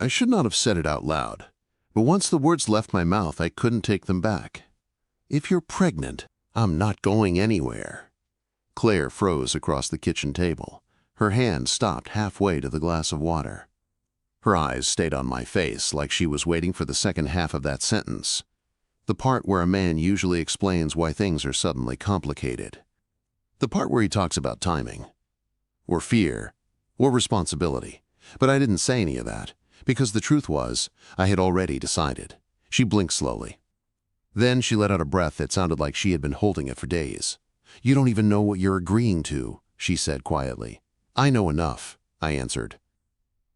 I should not have said it out loud, but once the words left my mouth, I couldn't take them back. If you're pregnant, I'm not going anywhere. Claire froze across the kitchen table. Her hand stopped halfway to the glass of water. Her eyes stayed on my face like she was waiting for the second half of that sentence, the part where a man usually explains why things are suddenly complicated. The part where he talks about timing, or fear, or responsibility. But I didn't say any of that, because the truth was, I had already decided. She blinked slowly. Then she let out a breath that sounded like she had been holding it for days. "You don't even know what you're agreeing to," she said quietly. "I know enough," I answered.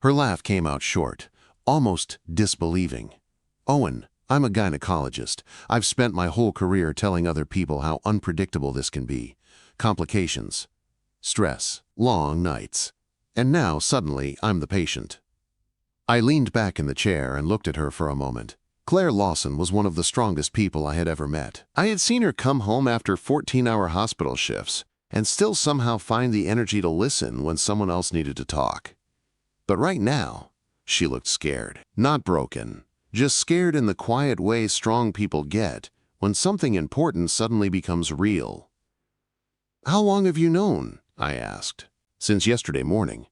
Her laugh came out short, almost disbelieving. "Owen, I'm a gynecologist. I've spent my whole career telling other people how unpredictable this can be. Complications, stress, long nights. And now, suddenly, I'm the patient." I leaned back in the chair and looked at her for a moment. Clare Lawson was one of the strongest people I had ever met. I had seen her come home after 14-hour hospital shifts and still somehow find the energy to listen when someone else needed to talk. But right now, she looked scared. Not broken, just scared in the quiet way strong people get when something important suddenly becomes real. "How long have you known?" I asked. "Since yesterday morning.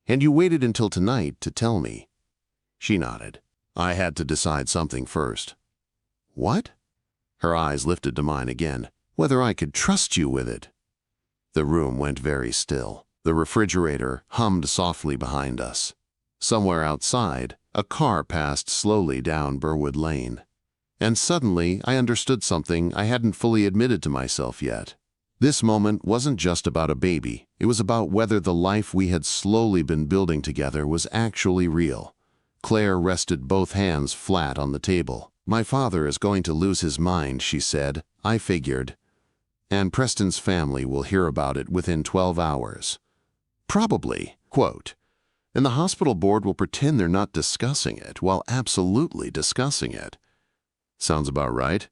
And you waited until tonight to tell me." She nodded. "I had to decide something first." "What?" Her eyes lifted to mine again. "Whether I could trust you with it." The room went very still. The refrigerator hummed softly behind us. Somewhere outside, a car passed slowly down Burwood Lane. And suddenly, I understood something I hadn't fully admitted to myself yet. This moment wasn't just about a baby. It was about whether the life we had slowly been building together was actually real. Claire rested both hands flat on the table. "My father is going to lose his mind," she said. "I figured. And Preston's family will hear about it within 12 hours. Probably, quote, and the hospital board will pretend they're not discussing it, while absolutely discussing it." Sounds about right.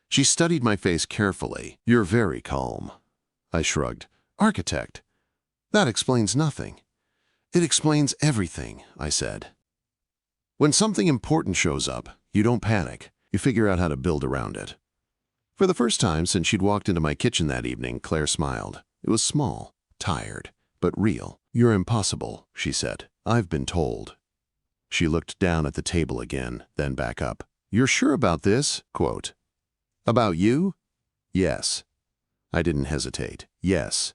She studied my face carefully. "You're very calm." I shrugged. "Architect. That explains nothing." "It explains everything," I said. "When something important shows up, you don't panic. You figure out how to build around it." For the first time since she'd walked into my kitchen that evening, Claire smiled. It was small, tired, but real. "You're impossible," she said. "I've been told." She looked down at the table again, then back up. "You're sure about this?" Quote. "About you?" "Yes." I didn't hesitate. "Yes."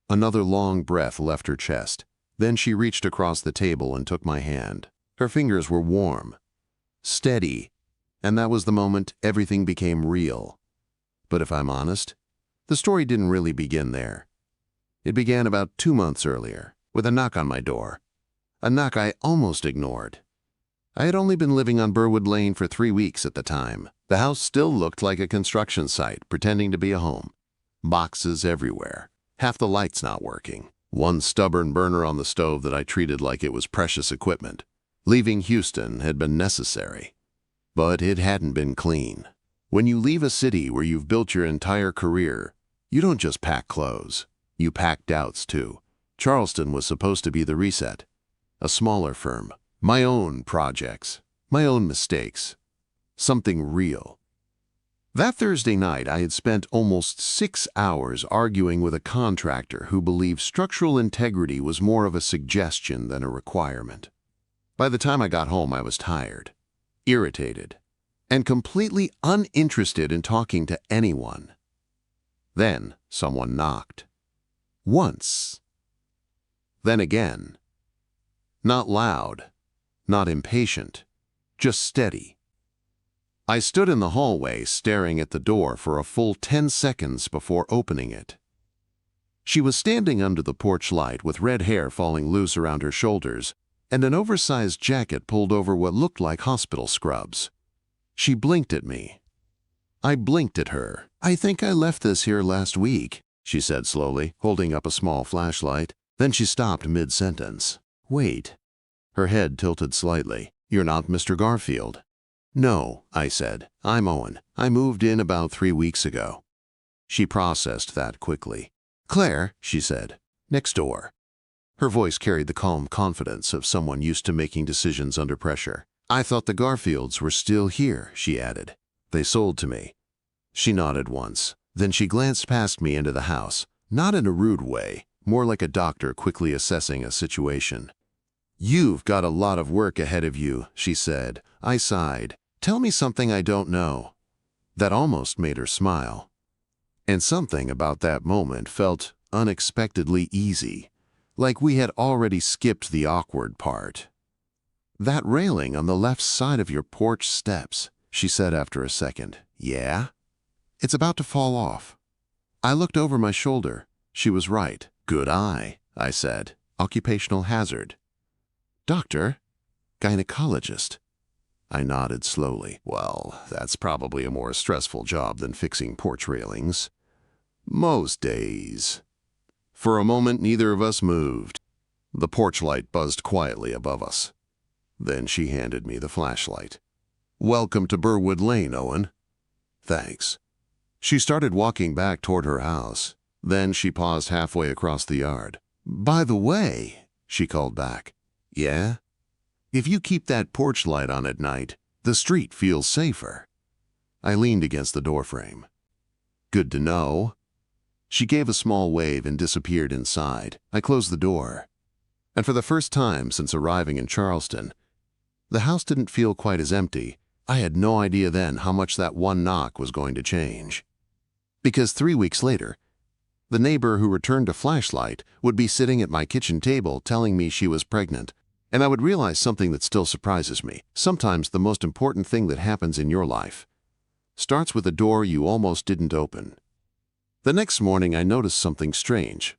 Another long breath left her chest. Then she reached across the table and took my hand. Her fingers were warm, steady, and that was the moment everything became real. But if I'm honest, the story didn't really begin there. It began about 2 months earlier, with a knock on my door. A knock I almost ignored. I had only been living on Burwood Lane for 3 weeks at the time. The house still looked like a construction site, pretending to be a home. Boxes everywhere, half the lights not working, one stubborn burner on the stove that I treated like it was precious equipment. Leaving Houston had been necessary, but it hadn't been clean. When you leave a city where you've built your entire career, you don't just pack clothes. You pack doubts, too. Charleston was supposed to be the reset. A smaller firm. My own projects. My own mistakes. Something real. That Thursday night, I had spent almost 6 hours arguing with a contractor who believed structural integrity was more of a suggestion than a requirement. By the time I got home, I was tired, irritated, and completely uninterested in talking to anyone. Then someone knocked. Once. Then again. Not loud, not impatient, just steady. I stood in the hallway staring at the door for a full 10 seconds before opening it. She was standing under the porch light with red hair falling loose around her shoulders and an oversized jacket pulled over what looked like hospital scrubs. She blinked at me. I blinked at her. "I think I left this here last week," she said slowly, holding up a small flashlight. Then she stopped mid-sentence. "Wait." Her head tilted slightly. "You're not Mr. Garfield." "No," I said. "I'm Owen. I moved in about 3 weeks ago." She processed that quickly. "Claire," she said. "Next door." Her voice carried the calm confidence of someone used to making decisions under pressure. "I thought the Garfields were still here," she added. "They sold to me." She nodded once. Then she glanced past me into the house, not in a rude way, more like a doctor quickly assessing a situation. "You've got a lot of work ahead of you," she said. I sighed. "Tell me something I don't know." That almost made her smile. And something about that moment felt unexpectedly easy, like we had already skipped the awkward part. "That railing on the left side of your porch steps," she said after a second. "Yeah? It's about to fall off." I looked over my shoulder. She was right. "Good eye," I said. "Occupational hazard." "Doctor? Gynecologist?" I nodded slowly. "Well, that's probably a more stressful job than fixing porch railings. Most days." For a moment, neither of us moved. The porch light buzzed quietly above us. Then she handed me the flashlight. "Welcome to Burwood Lane, Owen." "Thanks." She started walking back toward her house. Then she paused halfway across the yard. "By the way," she called back. "Yeah? If you keep that porch light on at night, the street feels safer." I leaned against the doorframe. "Good to know." She gave a small wave and disappeared inside. I closed the door. And for the first time since arriving in Charleston, the house didn't feel quite as empty. I had no idea then how much that one knock was going to change. Because 3 weeks later, the neighbor who returned a flashlight would be sitting at my kitchen table telling me she was pregnant, and I would realize something that still surprises me. Sometimes the most important thing that happens in your life starts with a door you almost didn't open. The next morning I noticed something strange.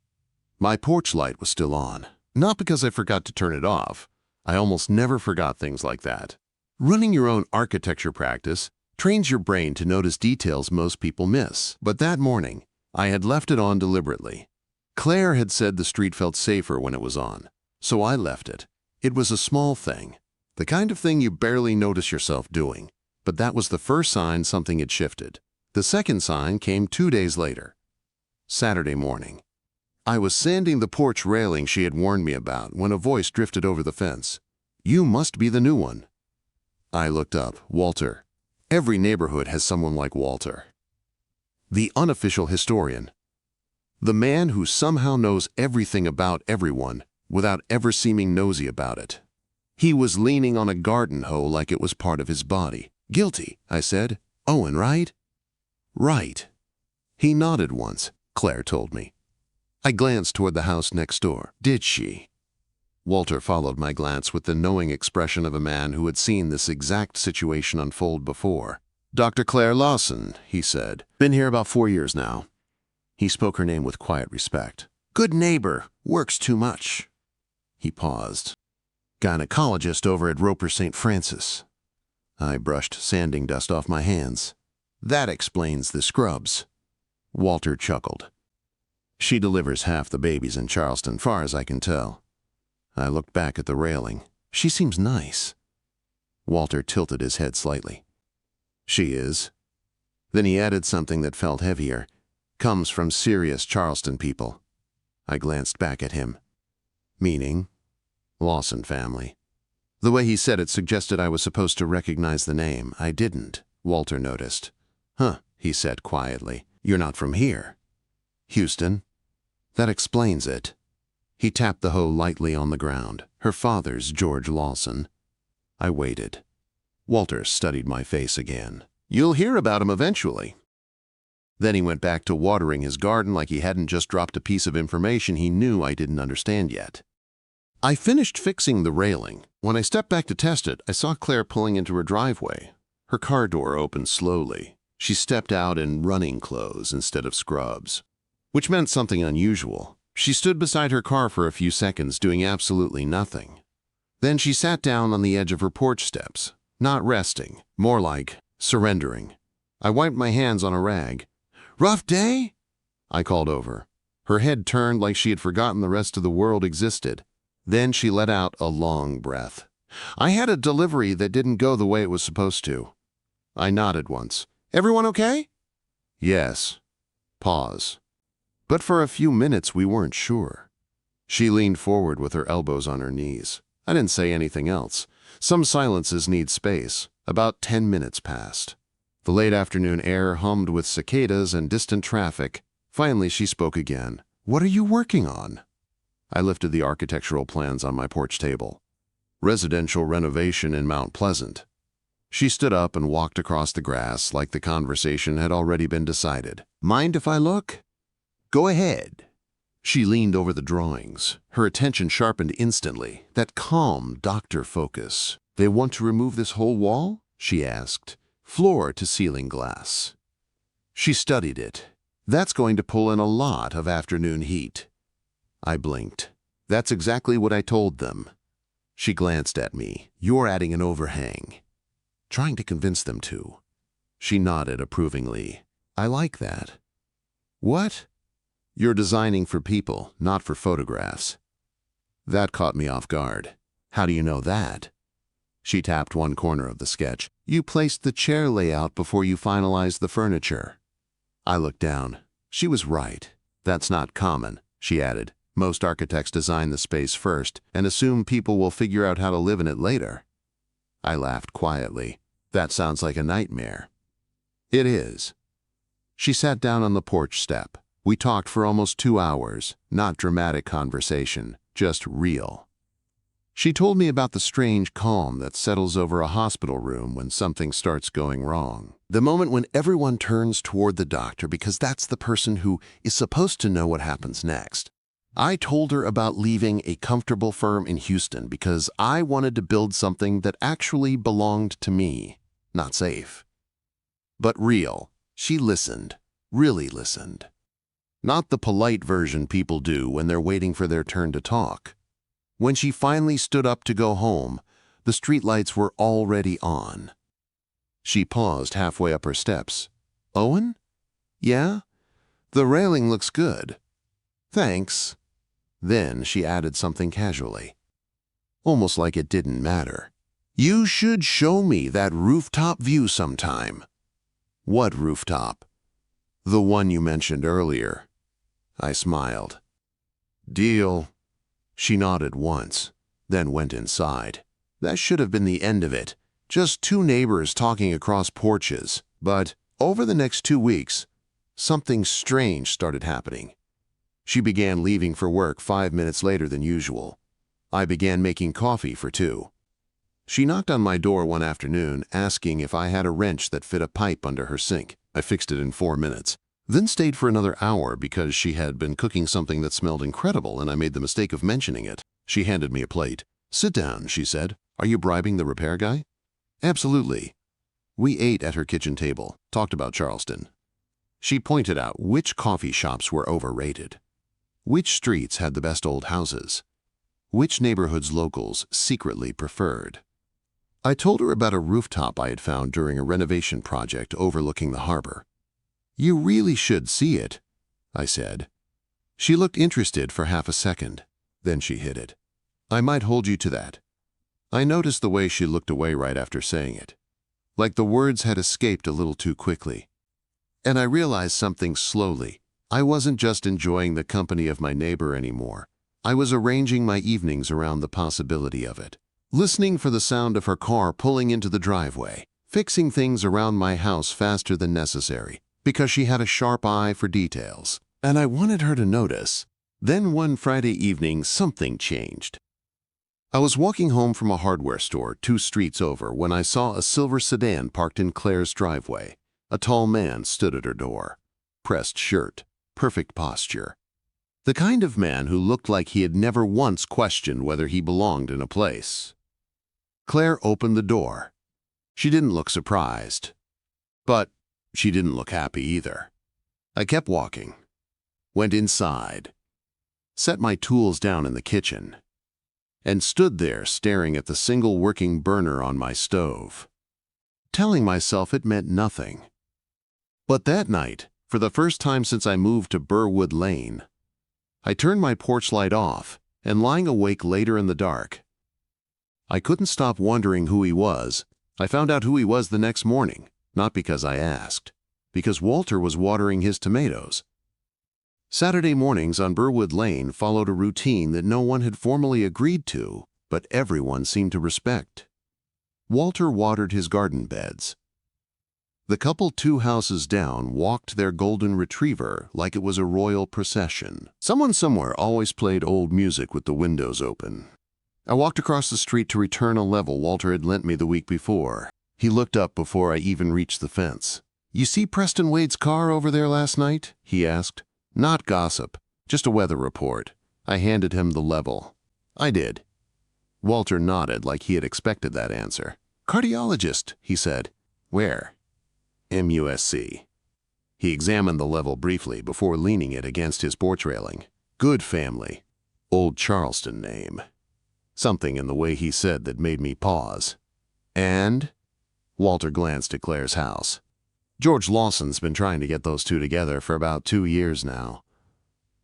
My porch light was still on. Not because I forgot to turn it off. I almost never forgot things like that. Running your own architecture practice trains your brain to notice details most people miss. But that morning, I had left it on deliberately. Claire had said the street felt safer when it was on, so I left it. It was a small thing, the kind of thing you barely notice yourself doing. But that was the first sign something had shifted. The second sign came 2 days later. Saturday morning. I was sanding the porch railing she had warned me about when a voice drifted over the fence. "You must be the new one." I looked up. Walter. Every neighborhood has someone like Walter. The unofficial historian. The man who somehow knows everything about everyone without ever seeming nosy about it. He was leaning on a garden hoe like it was part of his body. "Guilty," I said. "Owen, right?" "Right." He nodded once, Claire told me. I glanced toward the house next door. "Did she?" Walter followed my glance with the knowing expression of a man who had seen this exact situation unfold before. "Dr. Clare Lawson," he said. "Been here about 4 years now." He spoke her name with quiet respect. "Good neighbor, works too much." He paused. "Gynecologist over at Roper St. Francis." I brushed sanding dust off my hands. "That explains the scrubs." Walter chuckled. "She delivers half the babies in Charleston, far as I can tell." I looked back at the railing. "She seems nice." Walter tilted his head slightly. "She is." Then he added something that felt heavier. "Comes from serious Charleston people." I glanced back at him. "Meaning?" "Lawson family." The way he said it suggested I was supposed to recognize the name. I didn't, Walter noticed. "Huh," he said quietly. "You're not from here." "Houston." "That explains it." He tapped the hoe lightly on the ground. "Her father's George Lawson." I waited. Walter studied my face again. "You'll hear about him eventually." Then he went back to watering his garden like he hadn't just dropped a piece of information he knew I didn't understand yet. I finished fixing the railing. When I stepped back to test it, I saw Claire pulling into her driveway. Her car door opened slowly. She stepped out in running clothes instead of scrubs, which meant something unusual. She stood beside her car for a few seconds, doing absolutely nothing. Then she sat down on the edge of her porch steps, not resting, more like surrendering. I wiped my hands on a rag. "Rough day?" I called over. Her head turned like she had forgotten the rest of the world existed. Then she let out a long breath. "I had a delivery that didn't go the way it was supposed to." I nodded once. "Everyone okay?" "Yes." Pause. But for a few minutes we weren't sure. She leaned forward with her elbows on her knees. I didn't say anything else. Some silences need space. About 10 minutes passed. The late afternoon air hummed with cicadas and distant traffic. Finally, she spoke again. "What are you working on?" I lifted the architectural plans on my porch table. "Residential renovation in Mount Pleasant." She stood up and walked across the grass like the conversation had already been decided. "Mind if I look?" "Go ahead." She leaned over the drawings. Her attention sharpened instantly. That calm doctor focus. "They want to remove this whole wall?" she asked. "Floor to ceiling glass." She studied it. "That's going to pull in a lot of afternoon heat." I blinked. "That's exactly what I told them." She glanced at me. "You're adding an overhang." "Trying to convince them to." She nodded approvingly. "I like that." "What?" "You're designing for people, not for photographs." That caught me off guard. "How do you know that?" She tapped one corner of the sketch. "You placed the chair layout before you finalized the furniture." I looked down. She was right. "That's not common," she added. "Most architects design the space first and assume people will figure out how to live in it later." I laughed quietly. "That sounds like a nightmare." "It is." She sat down on the porch step. We talked for almost 2 hours, not dramatic conversation, just real. She told me about the strange calm that settles over a hospital room when something starts going wrong. The moment when everyone turns toward the doctor because that's the person who is supposed to know what happens next. I told her about leaving a comfortable firm in Houston because I wanted to build something that actually belonged to me, not safe. But real. She listened, really listened. Not the polite version people do when they're waiting for their turn to talk. When she finally stood up to go home, the streetlights were already on. She paused halfway up her steps. "Owen?" "Yeah?" "The railing looks good." "Thanks." Then she added something casually, almost like it didn't matter. "You should show me that rooftop view sometime." "What rooftop?" "The one you mentioned earlier." I smiled. "Deal." She nodded once, then went inside. That should have been the end of it. Just 2 neighbors talking across porches. But over the next 2 weeks, something strange started happening. She began leaving for work 5 minutes later than usual. I began making coffee for 2. She knocked on my door one afternoon, asking if I had a wrench that fit a pipe under her sink. I fixed it in 4 minutes. Then stayed for another hour because she had been cooking something that smelled incredible and I made the mistake of mentioning it. She handed me a plate. "Sit down," she said. "Are you bribing the repair guy?" "Absolutely." We ate at her kitchen table, talked about Charleston. She pointed out which coffee shops were overrated, which streets had the best old houses, which neighborhoods locals secretly preferred. I told her about a rooftop I had found during a renovation project overlooking the harbor. "You really should see it," I said. She looked interested for half a second. Then she hit it. "I might hold you to that." I noticed the way she looked away right after saying it, like the words had escaped a little too quickly. And I realized something slowly. I wasn't just enjoying the company of my neighbor anymore. I was arranging my evenings around the possibility of it. Listening for the sound of her car pulling into the driveway, fixing things around my house faster than necessary, because she had a sharp eye for details, and I wanted her to notice. Then one Friday evening, something changed. I was walking home from a hardware store 2 streets over when I saw a silver sedan parked in Claire's driveway. A tall man stood at her door. Pressed shirt, perfect posture. The kind of man who looked like he had never once questioned whether he belonged in a place. Claire opened the door. She didn't look surprised, but she didn't look happy either. I kept walking, went inside, set my tools down in the kitchen, and stood there staring at the single working burner on my stove, telling myself it meant nothing. But that night, for the first time since I moved to Burwood Lane, I turned my porch light off and lying awake later in the dark. I couldn't stop wondering who he was. I found out who he was the next morning. Not because I asked, because Walter was watering his tomatoes. Saturday mornings on Burwood Lane followed a routine that no one had formally agreed to, but everyone seemed to respect. Walter watered his garden beds. The couple 2 houses down walked their golden retriever like it was a royal procession. Someone somewhere always played old music with the windows open. I walked across the street to return a level Walter had lent me the week before. He looked up before I even reached the fence. "You see Preston Wade's car over there last night?" he asked. "Not gossip, just a weather report." I handed him the level. "I did." Walter nodded like he had expected that answer. "Cardiologist," he said. "Where?" "MUSC." He examined the level briefly before leaning it against his porch railing. "Good family. Old Charleston name." Something in the way he said that made me pause. "And?" Walter glanced at Claire's house. "George Lawson's been trying to get those 2 together for about 2 years now."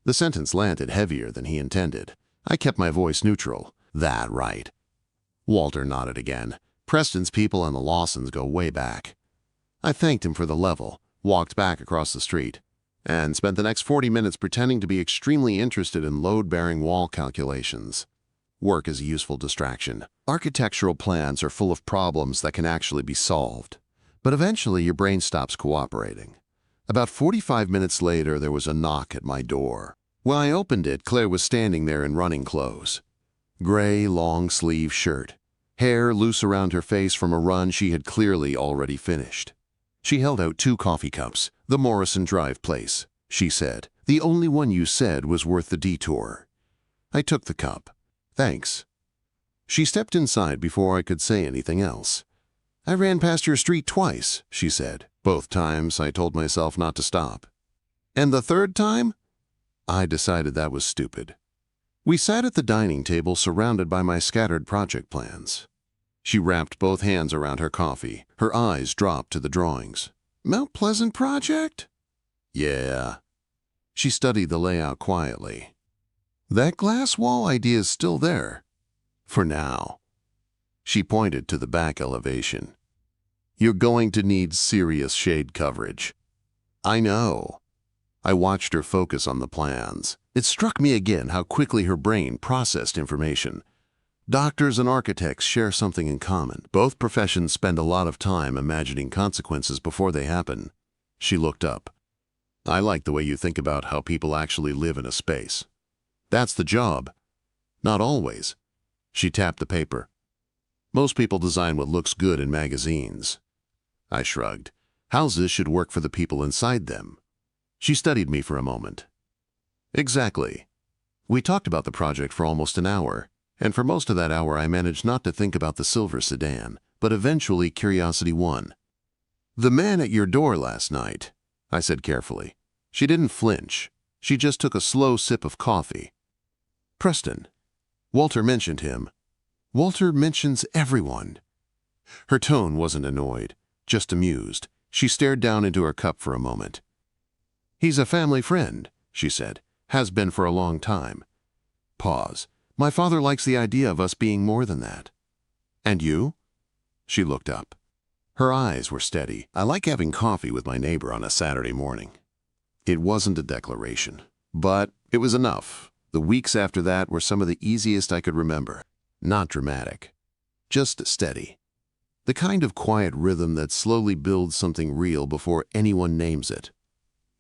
The sentence landed heavier than he intended. I kept my voice neutral. "That right." Walter nodded again. "Preston's people and the Lawsons go way back." I thanked him for the level, walked back across the street, and spent the next 40 minutes pretending to be extremely interested in load-bearing wall calculations. Work is a useful distraction. Architectural plans are full of problems that can actually be solved. But eventually your brain stops cooperating. About 45 minutes later, there was a knock at my door. When I opened it, Claire was standing there in running clothes. Gray, long-sleeve shirt. Hair loose around her face from a run she had clearly already finished. She held out 2 coffee cups. "The Morrison Drive place," she said. "The only one you said was worth the detour." I took the cup. "Thanks." She stepped inside before I could say anything else. "I ran past your street twice," she said. Both times I told myself not to stop. "And the 3rd time?" I decided that was stupid. We sat at the dining table surrounded by my scattered project plans. She wrapped both hands around her coffee. Her eyes dropped to the drawings. "Mount Pleasant project?" "Yeah." She studied the layout quietly. "That glass wall idea's still there. For now." She pointed to the back elevation. "You're going to need serious shade coverage." "I know." I watched her focus on the plans. It struck me again how quickly her brain processed information. Doctors and architects share something in common. Both professions spend a lot of time imagining consequences before they happen. She looked up. "I like the way you think about how people actually live in a space. That's the job." "Not always." She tapped the paper. "Most people design what looks good in magazines." I shrugged. "Houses should work for the people inside them." She studied me for a moment. "Exactly." We talked about the project for almost an hour, and for most of that hour I managed not to think about the silver sedan, but eventually curiosity won. "The man at your door last night," I said carefully. She didn't flinch. She just took a slow sip of coffee. "Preston. Walter mentioned him." "Walter mentions everyone." Her tone wasn't annoyed, just amused. She stared down into her cup for a moment. "He's a family friend," she said. "Has been for a long time." Pause. "My father likes the idea of us being more than that." "And you?" She looked up. Her eyes were steady. "I like having coffee with my neighbor on a Saturday morning." It wasn't a declaration, but it was enough. The weeks after that were some of the easiest I could remember. Not dramatic, just steady. The kind of quiet rhythm that slowly builds something real before anyone names it.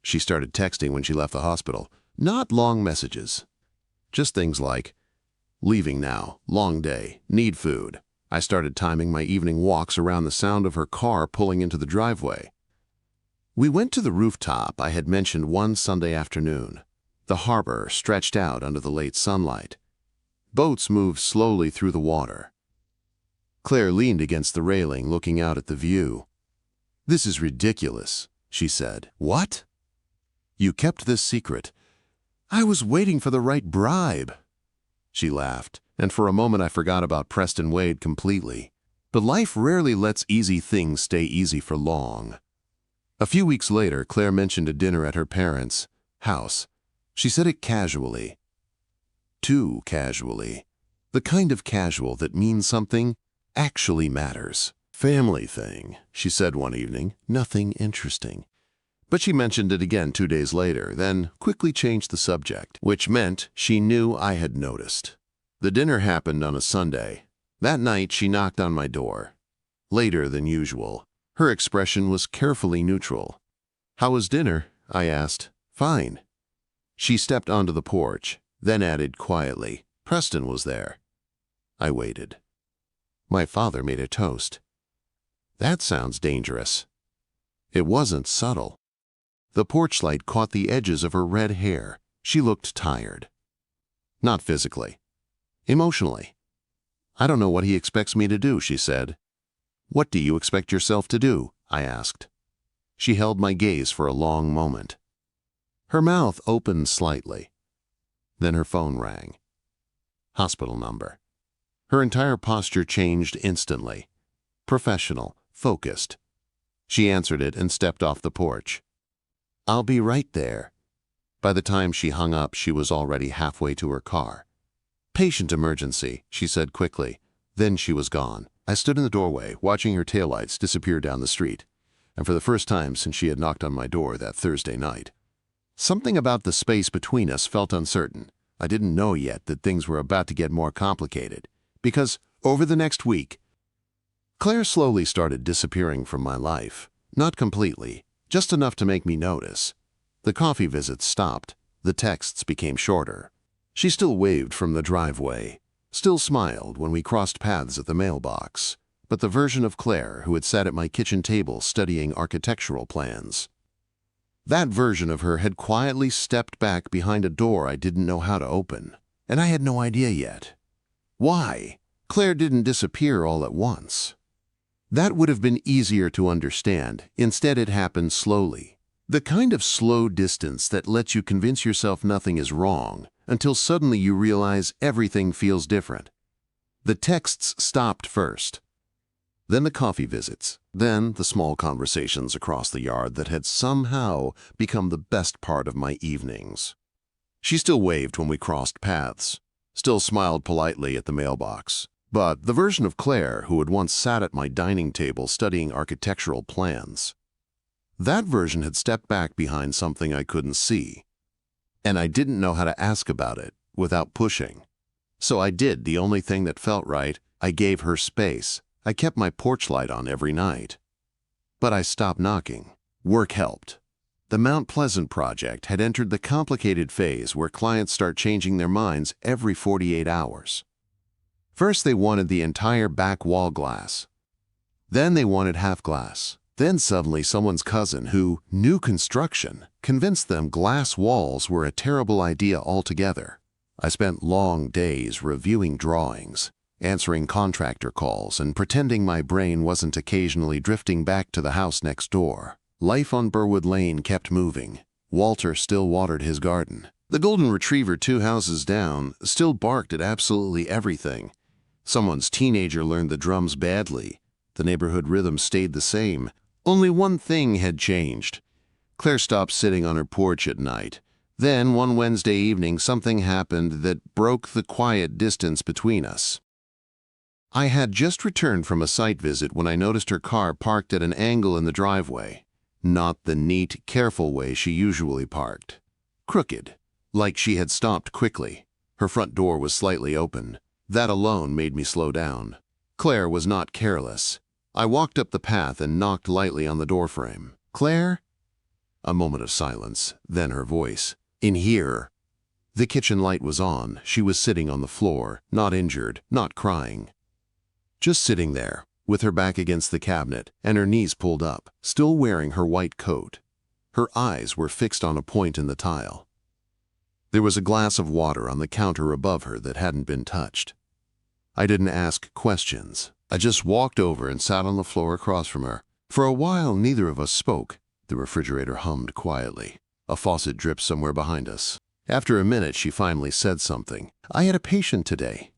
She started texting when she left the hospital. Not long messages. Just things like, "Leaving now, long day, need food." I started timing my evening walks around the sound of her car pulling into the driveway. We went to the rooftop I had mentioned one Sunday afternoon. The harbor stretched out under the late sunlight. Boats moved slowly through the water. Claire leaned against the railing, looking out at the view. "This is ridiculous," she said. "What?" "You kept this secret." "I was waiting for the right bribe." She laughed, and for a moment I forgot about Preston Wade completely. But life rarely lets easy things stay easy for long. A few weeks later, Claire mentioned a dinner at her parents' house. She said it casually. Too casually. The kind of casual that means something actually matters. "Family thing," she said one evening. "Nothing interesting. But she mentioned it again 2 days later, then quickly changed the subject, which meant she knew I had noticed. The dinner happened on a Sunday. That night, she knocked on my door. Later than usual. Her expression was carefully neutral. "How was dinner?" I asked. "Fine." She stepped onto the porch, then added quietly, "Preston was there." I waited. "My father made a toast." That sounds dangerous. It wasn't subtle. The porch light caught the edges of her red hair. She looked tired. Not physically. Emotionally. "I don't know what he expects me to do," she said. "What do you expect yourself to do?" I asked. She held my gaze for a long moment. Her mouth opened slightly. Then her phone rang. Hospital number. Her entire posture changed instantly. Professional, focused. She answered it and stepped off the porch. "I'll be right there." By the time she hung up, she was already halfway to her car. "Patient emergency," she said quickly. Then she was gone. I stood in the doorway, watching her taillights disappear down the street, and for the first time since she had knocked on my door that Thursday night. Something about the space between us felt uncertain. I didn't know yet that things were about to get more complicated, because over the next week, Claire slowly started disappearing from my life. Not completely, just enough to make me notice. The coffee visits stopped. The texts became shorter. She still waved from the driveway, still smiled when we crossed paths at the mailbox, but the version of Claire who had sat at my kitchen table studying architectural plans. That version of her had quietly stepped back behind a door I didn't know how to open, and I had no idea yet. Why? Claire didn't disappear all at once. That would have been easier to understand. Instead, it happened slowly. The kind of slow distance that lets you convince yourself nothing is wrong until suddenly you realize everything feels different. The texts stopped first. Then the coffee visits. Then the small conversations across the yard that had somehow become the best part of my evenings. She still waved when we crossed paths, still smiled politely at the mailbox. But the version of Claire who had once sat at my dining table studying architectural plans, that version had stepped back behind something I couldn't see. And I didn't know how to ask about it without pushing. So I did the only thing that felt right. I gave her space. I kept my porch light on every night. But I stopped knocking. Work helped. The Mount Pleasant project had entered the complicated phase where clients start changing their minds every 48 hours. First, they wanted the entire back wall glass. Then they wanted half glass. Then suddenly someone's cousin who knew construction convinced them glass walls were a terrible idea altogether. I spent long days reviewing drawings, answering contractor calls, and pretending my brain wasn't occasionally drifting back to the house next door. Life on Burwood Lane kept moving. Walter still watered his garden. The golden retriever 2 houses down still barked at absolutely everything. Someone's teenager learned the drums badly. The neighborhood rhythm stayed the same. Only one thing had changed. Claire stopped sitting on her porch at night. Then, one Wednesday evening, something happened that broke the quiet distance between us. I had just returned from a site visit when I noticed her car parked at an angle in the driveway. Not the neat, careful way she usually parked. Crooked, like she had stopped quickly. Her front door was slightly open. That alone made me slow down. Claire was not careless. I walked up the path and knocked lightly on the doorframe. "Claire?" A moment of silence, then her voice. "In here." The kitchen light was on. She was sitting on the floor, not injured, not crying. Just sitting there, with her back against the cabinet and her knees pulled up, still wearing her white coat. Her eyes were fixed on a point in the tile. There was a glass of water on the counter above her that hadn't been touched. I didn't ask questions. I just walked over and sat on the floor across from her. For a while, neither of us spoke. The refrigerator hummed quietly. A faucet dripped somewhere behind us. After a minute, she finally said something. "I had a patient today."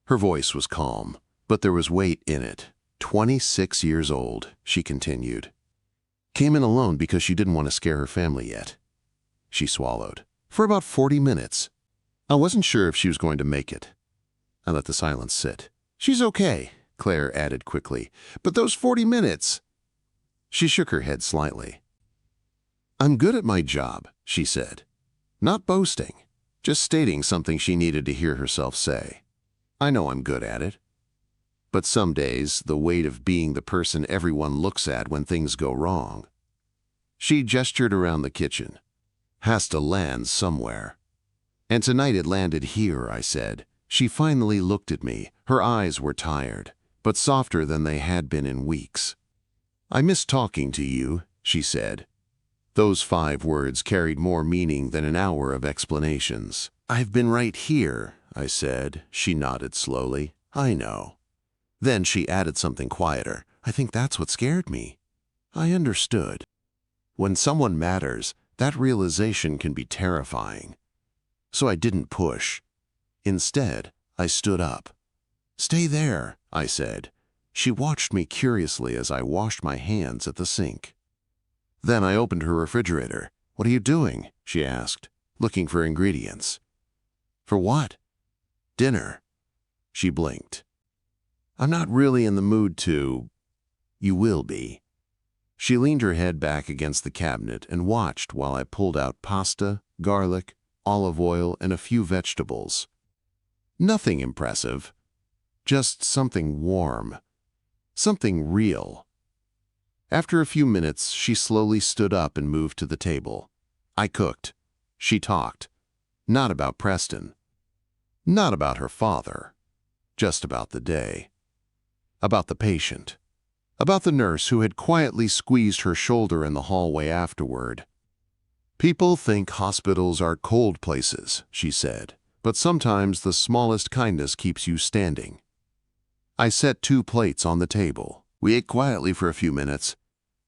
Her voice was calm, but there was weight in it. 26 years old, she continued. Came in alone because she didn't want to scare her family yet. She swallowed. For about 40 minutes. I wasn't sure if she was going to make it. I let the silence sit. "She's okay," Claire added quickly. "But those 40 minutes..." She shook her head slightly. I'm good at my job, she said. Not boasting, just stating something she needed to hear herself say. I know I'm good at it. But some days, the weight of being the person everyone looks at when things go wrong. She gestured around the kitchen. Has to land somewhere. And tonight it landed here, I said. She finally looked at me. Her eyes were tired, but softer than they had been in weeks. I miss talking to you, she said. Those 5 words carried more meaning than an hour of explanations. I've been right here, I said. She nodded slowly. I know. Then she added something quieter. I think that's what scared me. I understood. When someone matters, that realization can be terrifying. So I didn't push. Instead, I stood up. Stay there, I said. She watched me curiously as I washed my hands at the sink. Then I opened her refrigerator. What are you doing? She asked, looking for ingredients. For what? Dinner. She blinked. I'm not really in the mood to. You will be. She leaned her head back against the cabinet and watched while I pulled out pasta, garlic, olive oil, and a few vegetables. Nothing impressive, just something warm, something real. After a few minutes, she slowly stood up and moved to the table. I cooked. She talked. Not about Preston. Not about her father. Just about the day. About the patient. About the nurse who had quietly squeezed her shoulder in the hallway afterward. People think hospitals are cold places, she said, but sometimes the smallest kindness keeps you standing. I set 2 plates on the table. We ate quietly for a few minutes.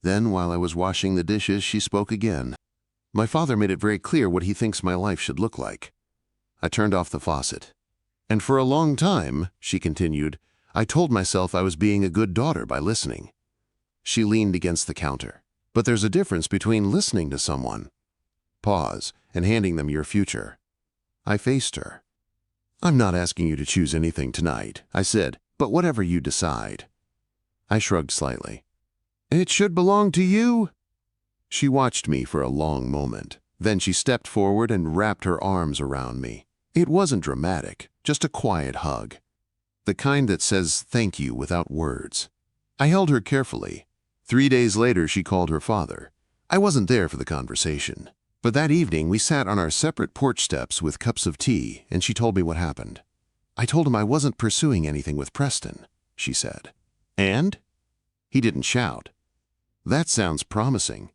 Then, while I was washing the dishes, she spoke again. My father made it very clear what he thinks my life should look like. I turned off the faucet. And for a long time, she continued, I told myself I was being a good daughter by listening. She leaned against the counter. But there's a difference between listening to someone, pause, and handing them your future. I faced her. I'm not asking you to choose anything tonight, I said, but whatever you decide. I shrugged slightly. It should belong to you. She watched me for a long moment. Then she stepped forward and wrapped her arms around me. It wasn't dramatic, just a quiet hug. The kind that says thank you without words. I held her carefully. 3 days later, she called her father. I wasn't there for the conversation, but that evening we sat on our separate porch steps with cups of tea, and she told me what happened. I told him I wasn't pursuing anything with Preston, she said. And? He didn't shout. That sounds promising.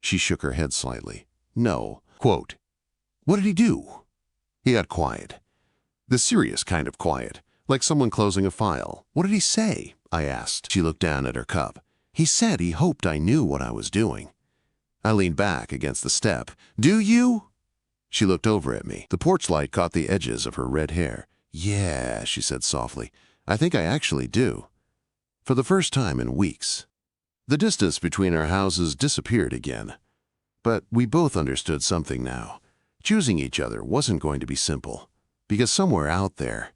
She shook her head slightly. No. Quote, what did he do? He got quiet. The serious kind of quiet, like someone closing a file. What did he say? I asked. She looked down at her cup. He said he hoped I knew what I was doing. I leaned back against the step. Do you? She looked over at me. The porch light caught the edges of her red hair. Yeah, she said softly. I think I actually do. For the first time in weeks. The distance between our houses disappeared again. But we both understood something now. Choosing each other wasn't going to be simple. Because somewhere out there,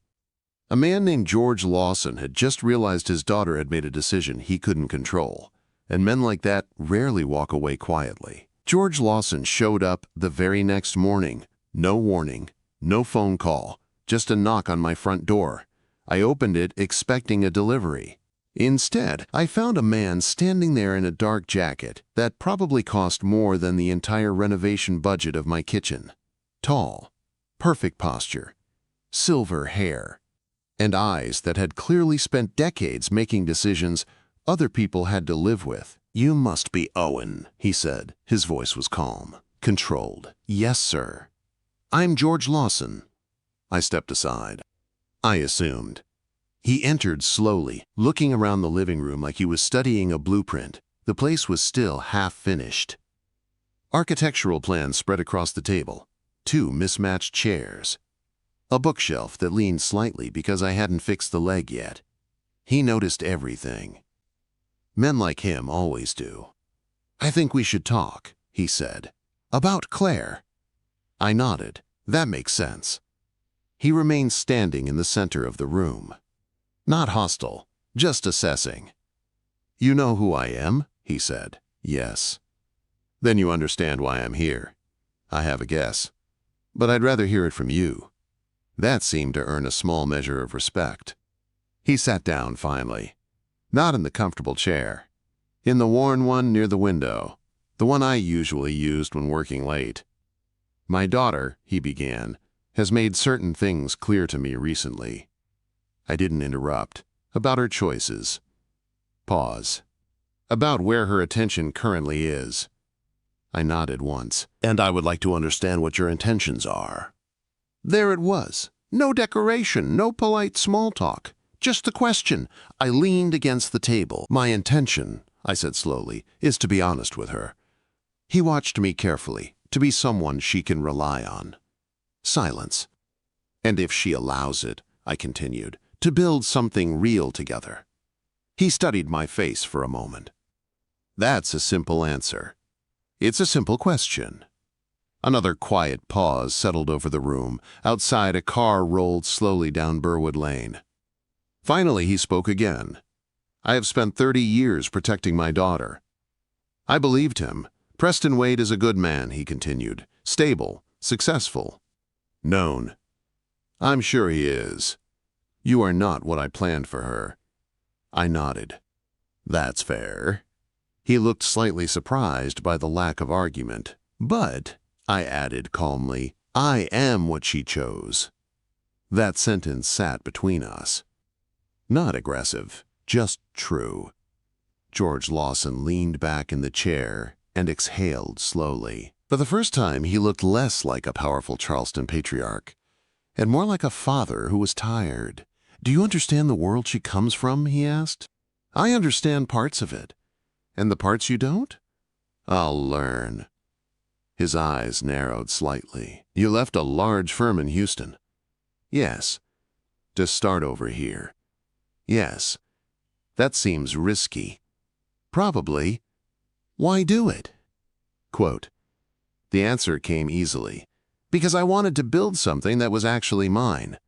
a man named George Lawson had just realized his daughter had made a decision he couldn't control. And men like that rarely walk away quietly. George Lawson showed up the very next morning. No warning, no phone call, just a knock on my front door. I opened it expecting a delivery. Instead, I found a man standing there in a dark jacket that probably cost more than the entire renovation budget of my kitchen. Tall, perfect posture, silver hair, and eyes that had clearly spent decades making decisions other people had to live with. You must be Owen, he said. His voice was calm, controlled. Yes, sir. I'm George Lawson. I stepped aside. I assumed. He entered slowly, looking around the living room like he was studying a blueprint. The place was still half finished. Architectural plans spread across the table. 2 mismatched chairs. A bookshelf that leaned slightly because I hadn't fixed the leg yet. He noticed everything. Men like him always do. I think we should talk, he said. About Claire. I nodded. That makes sense. He remained standing in the center of the room. Not hostile, just assessing. You know who I am? He said. Yes. Then you understand why I'm here. I have a guess. But I'd rather hear it from you. That seemed to earn a small measure of respect. He sat down finally. Not in the comfortable chair. In the worn one near the window, the one I usually used when working late. My daughter, he began, has made certain things clear to me recently. I didn't interrupt. About her choices. Pause. About where her attention currently is. I nodded once. And I would like to understand what your intentions are. There it was. No decoration, no polite small talk. Just the question. I leaned against the table. My intention, I said slowly, is to be honest with her. He watched me carefully, to be someone she can rely on. Silence. And if she allows it, I continued, to build something real together. He studied my face for a moment. That's a simple answer. It's a simple question. Another quiet pause settled over the room. Outside, a car rolled slowly down Burwood Lane. Finally, he spoke again. I have spent 30 years protecting my daughter. I believed him. Preston Wade is a good man, he continued. Stable, successful. Known. I'm sure he is. You are not what I planned for her. I nodded. That's fair. He looked slightly surprised by the lack of argument. But, I added calmly, I am what she chose. That sentence sat between us. Not aggressive, just true. George Lawson leaned back in the chair and exhaled slowly. For the first time, he looked less like a powerful Charleston patriarch, and more like a father who was tired. Do you understand the world she comes from? He asked. I understand parts of it. And the parts you don't? I'll learn. His eyes narrowed slightly. You left a large firm in Houston. Yes. To start over here. Yes. That seems risky. Probably. Why do it? Quote, the answer came easily. Because I wanted to build something that was actually mine.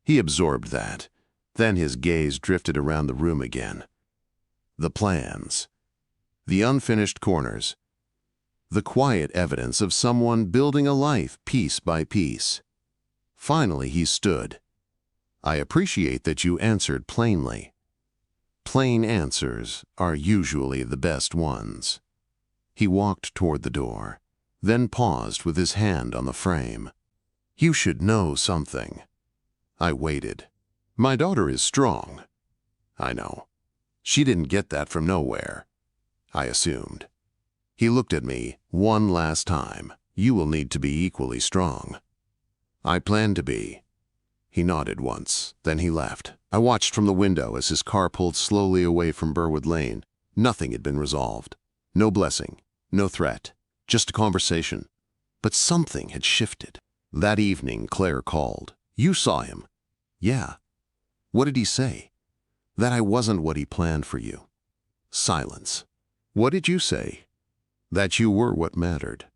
He absorbed that. Then his gaze drifted around the room again. The plans. The unfinished corners. The quiet evidence of someone building a life piece by piece. Finally, he stood. I appreciate that you answered plainly. Plain answers are usually the best ones. He walked toward the door, then paused with his hand on the frame. You should know something. I waited. My daughter is strong. I know. She didn't get that from nowhere. I assumed. He looked at me one last time. You will need to be equally strong. I plan to be. He nodded once, then he left. I watched from the window as his car pulled slowly away from Burwood Lane. Nothing had been resolved. No blessing, no threat, just a conversation. But something had shifted. That evening, Claire called. You saw him. Yeah. What did he say? That I wasn't what he planned for you. Silence. What did you say? That you were what mattered.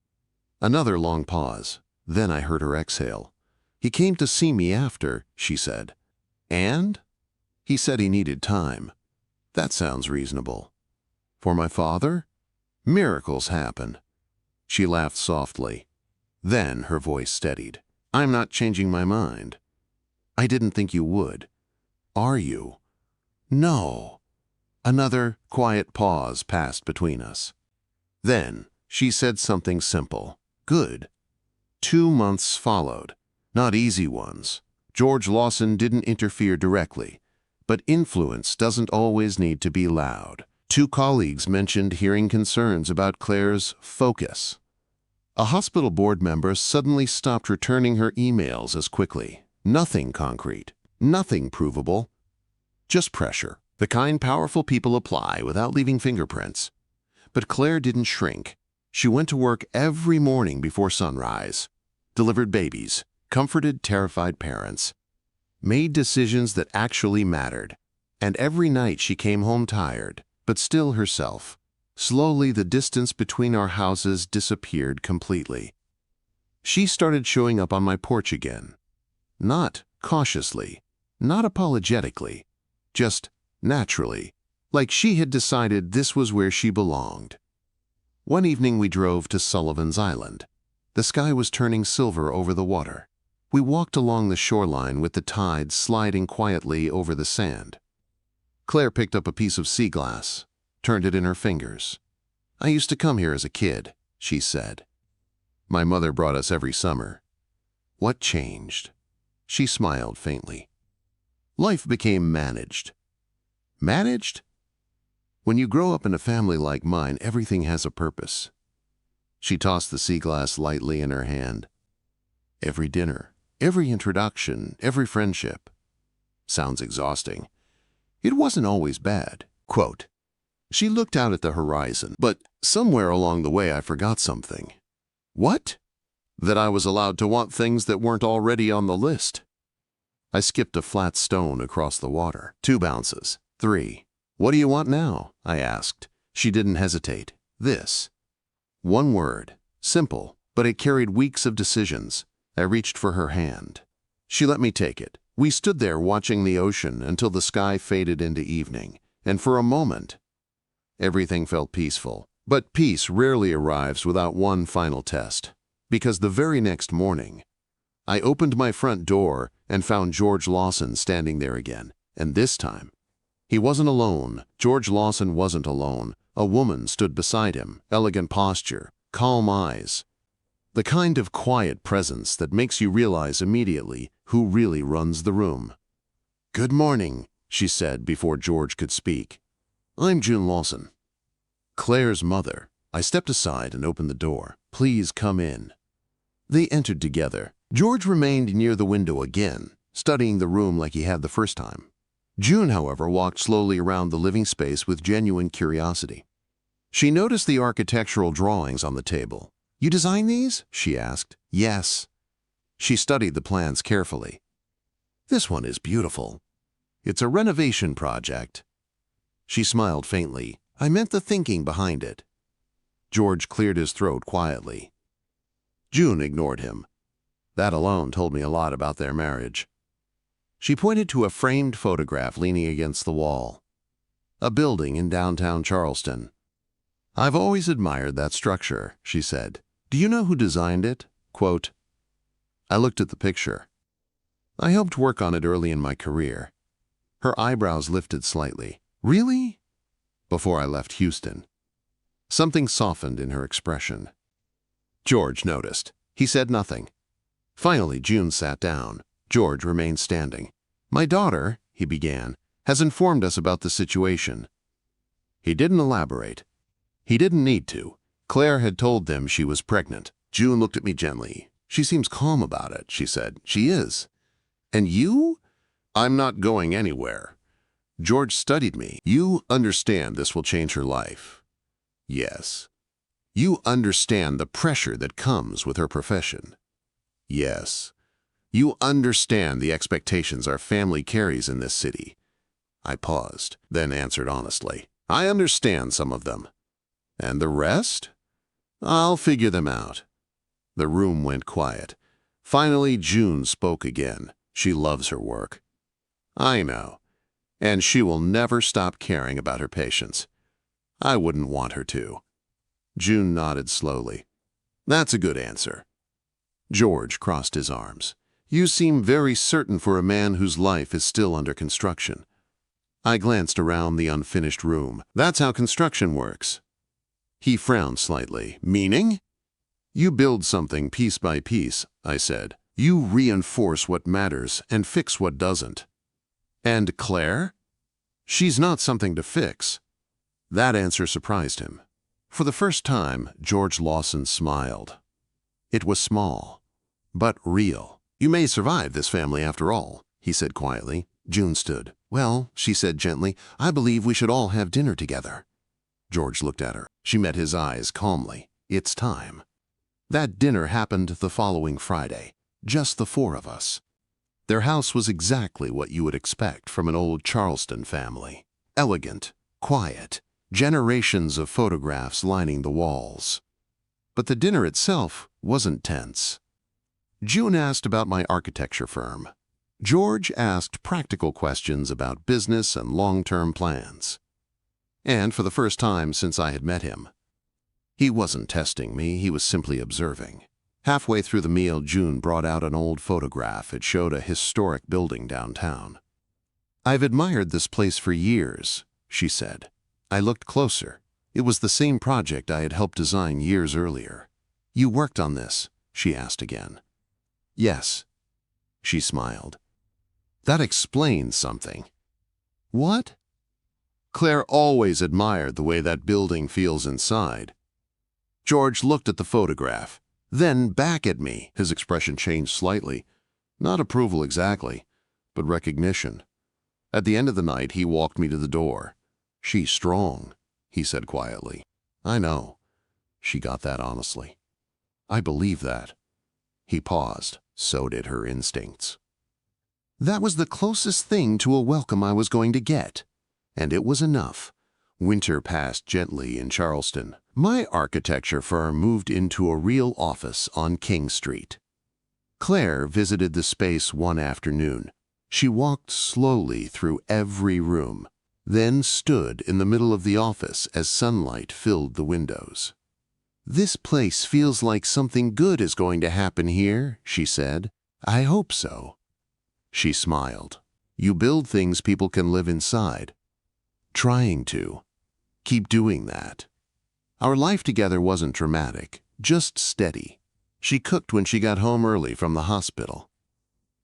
Another long pause. Then I heard her exhale. He came to see me after, she said. And? He said he needed time. That sounds reasonable. For my father? Miracles happen. She laughed softly. Then her voice steadied. I'm not changing my mind. I didn't think you would. Are you? No. Another quiet pause passed between us. Then she said something simple. Good. 2 months followed. Not easy ones. George Lawson didn't interfere directly. But influence doesn't always need to be loud. 2 colleagues mentioned hearing concerns about Claire's focus. A hospital board member suddenly stopped returning her emails as quickly. Nothing concrete. Nothing provable. Just pressure. The kind powerful people apply without leaving fingerprints. But Claire didn't shrink. She went to work every morning before sunrise, delivered babies, comforted terrified parents, made decisions that actually mattered, and every night she came home tired, but still herself. Slowly, the distance between our houses disappeared completely. She started showing up on my porch again. Not cautiously, not apologetically, just naturally, like she had decided this was where she belonged. One evening we drove to Sullivan's Island. The sky was turning silver over the water. We walked along the shoreline with the tide sliding quietly over the sand. Claire picked up a piece of sea glass, turned it in her fingers. "I used to come here as a kid," she said. "My mother brought us every summer." "What changed?" She smiled faintly. "Life became managed." "Managed?" "When you grow up in a family like mine, everything has a purpose." She tossed the sea glass lightly in her hand. "Every dinner, every introduction, every friendship." Sounds exhausting. It wasn't always bad. Quote, "She looked out at the horizon, but somewhere along the way I forgot something." "What?" "That I was allowed to want things that weren't already on the list." I skipped a flat stone across the water. 2 bounces. 3. "What do you want now?" I asked. She didn't hesitate. "This." One word. Simple, but it carried weeks of decisions. I reached for her hand. She let me take it. We stood there watching the ocean until the sky faded into evening, and for a moment, everything felt peaceful. But peace rarely arrives without one final test, because the very next morning, I opened my front door and found George Lawson standing there again, and this time, he wasn't alone. George Lawson wasn't alone. A woman stood beside him, elegant posture, calm eyes. The kind of quiet presence that makes you realize immediately who really runs the room. "Good morning," she said before George could speak. "I'm June Lawson." Claire's mother. I stepped aside and opened the door. "Please come in." They entered together. George remained near the window again, studying the room like he had the first time. June, however, walked slowly around the living space with genuine curiosity. She noticed the architectural drawings on the table. "You designed these?" she asked. "Yes." She studied the plans carefully. "This one is beautiful. It's a renovation project." She smiled faintly. "I meant the thinking behind it." George cleared his throat quietly. June ignored him. That alone told me a lot about their marriage. She pointed to a framed photograph leaning against the wall. "A building in downtown Charleston." "I've always admired that structure," she said. "Do you know who designed it?" Quote, I looked at the picture. "I helped work on it early in my career." Her eyebrows lifted slightly. "Really?" "Before I left Houston." Something softened in her expression. George noticed. He said nothing. Finally, June sat down. George remained standing. "My daughter," he began, "has informed us about the situation." He didn't elaborate. He didn't need to. Claire had told them she was pregnant. June looked at me gently. "She seems calm about it," she said. "She is." "And you?" "I'm not going anywhere." George studied me. "You understand this will change her life." "Yes." "You understand the pressure that comes with her profession." "Yes." "You understand the expectations our family carries in this city." I paused, then answered honestly. "I understand some of them." "And the rest?" "I'll figure them out." The room went quiet. Finally, June spoke again. She loves her work. "I know. And she will never stop caring about her patients. I wouldn't want her to." June nodded slowly. "That's a good answer." George crossed his arms. "You seem very certain for a man whose life is still under construction." I glanced around the unfinished room. "That's how construction works." He frowned slightly. "Meaning?" "You build something piece by piece," I said. "You reinforce what matters and fix what doesn't." "And Claire?" "She's not something to fix." That answer surprised him. For the first time, George Lawson smiled. It was small, but real. "You may survive this family after all," he said quietly. June stood. "Well," she said gently, "I believe we should all have dinner together." George looked at her. She met his eyes calmly. "It's time." That dinner happened the following Friday, just the 4 of us. Their house was exactly what you would expect from an old Charleston family. Elegant, quiet, generations of photographs lining the walls. But the dinner itself wasn't tense. June asked about my architecture firm. George asked practical questions about business and long-term plans. And for the first time since I had met him, He wasn't testing me, he was simply observing. Halfway through the meal, June brought out an old photograph. It showed a historic building downtown. "I've admired this place for years," she said. I looked closer. It was the same project I had helped design years earlier. "You worked on this?" she asked again. "Yes." She smiled. "That explains something." "What?" "Claire always admired the way that building feels inside." George looked at the photograph, then back at me. His expression changed slightly. Not approval exactly, but recognition. At the end of the night, he walked me to the door. "She's strong," he said quietly. "I know." She got that honestly. "I believe that." He paused. So did her instincts. That was the closest thing to a welcome I was going to get. And it was enough. Winter passed gently in Charleston. My architecture firm moved into a real office on King Street. Claire visited the space one afternoon. She walked slowly through every room, then stood in the middle of the office as sunlight filled the windows. "This place feels like something good is going to happen here," she said. "I hope so." She smiled. "You build things people can live inside." Trying to. Keep doing that. Our life together wasn't dramatic, just steady. She cooked when she got home early from the hospital.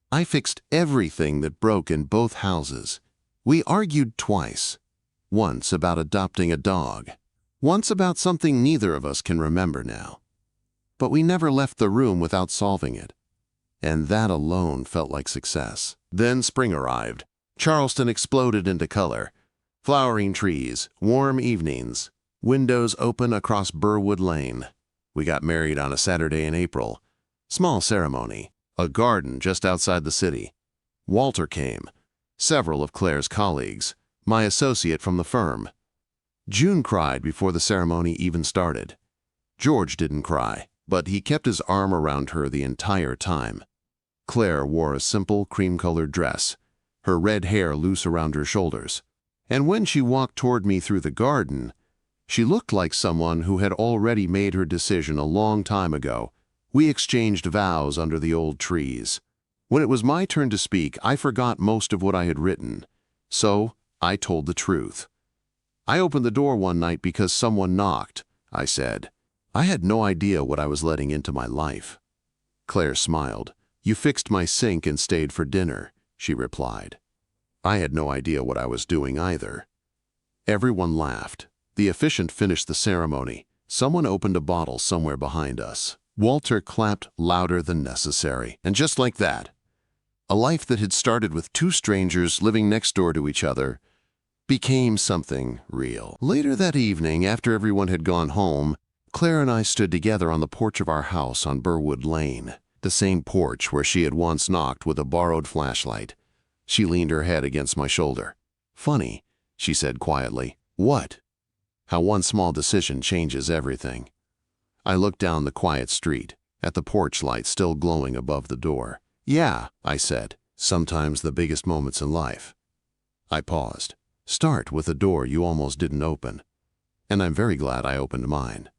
I fixed everything that broke in both houses. We argued twice. Once about adopting a dog. Once about something neither of us can remember now. But we never left the room without solving it. And that alone felt like success. Then spring arrived. Charleston exploded into color. Flowering trees, warm evenings, windows open across Burwood Lane. We got married on a Saturday in April. Small ceremony. A garden just outside the city. Walter came. Several of Claire's colleagues. My associate from the firm. June cried before the ceremony even started. George didn't cry, but he kept his arm around her the entire time. Claire wore a simple cream-colored dress, her red hair loose around her shoulders. And when she walked toward me through the garden, she looked like someone who had already made her decision a long time ago. We exchanged vows under the old trees. When it was my turn to speak, I forgot most of what I had written. So I told the truth. "I opened the door one night because someone knocked," I said. I had no idea what I was letting into my life. Claire smiled. "You fixed my sink and stayed for dinner," she replied. I had no idea what I was doing either. Everyone laughed. The officiant finished the ceremony. Someone opened a bottle somewhere behind us. Walter clapped louder than necessary. And just like that, a life that had started with two strangers living next door to each other became something real. Later that evening, after everyone had gone home, Claire and I stood together on the porch of our house on Burwood Lane, the same porch where she had once knocked with a borrowed flashlight. She leaned her head against my shoulder. "Funny," she said quietly. "What?" "How one small decision changes everything." I looked down the quiet street, at the porch light still glowing above the door. "Yeah," I said, "sometimes the biggest moments in life." I paused. "Start with a door you almost didn't open." And I'm very glad I opened mine.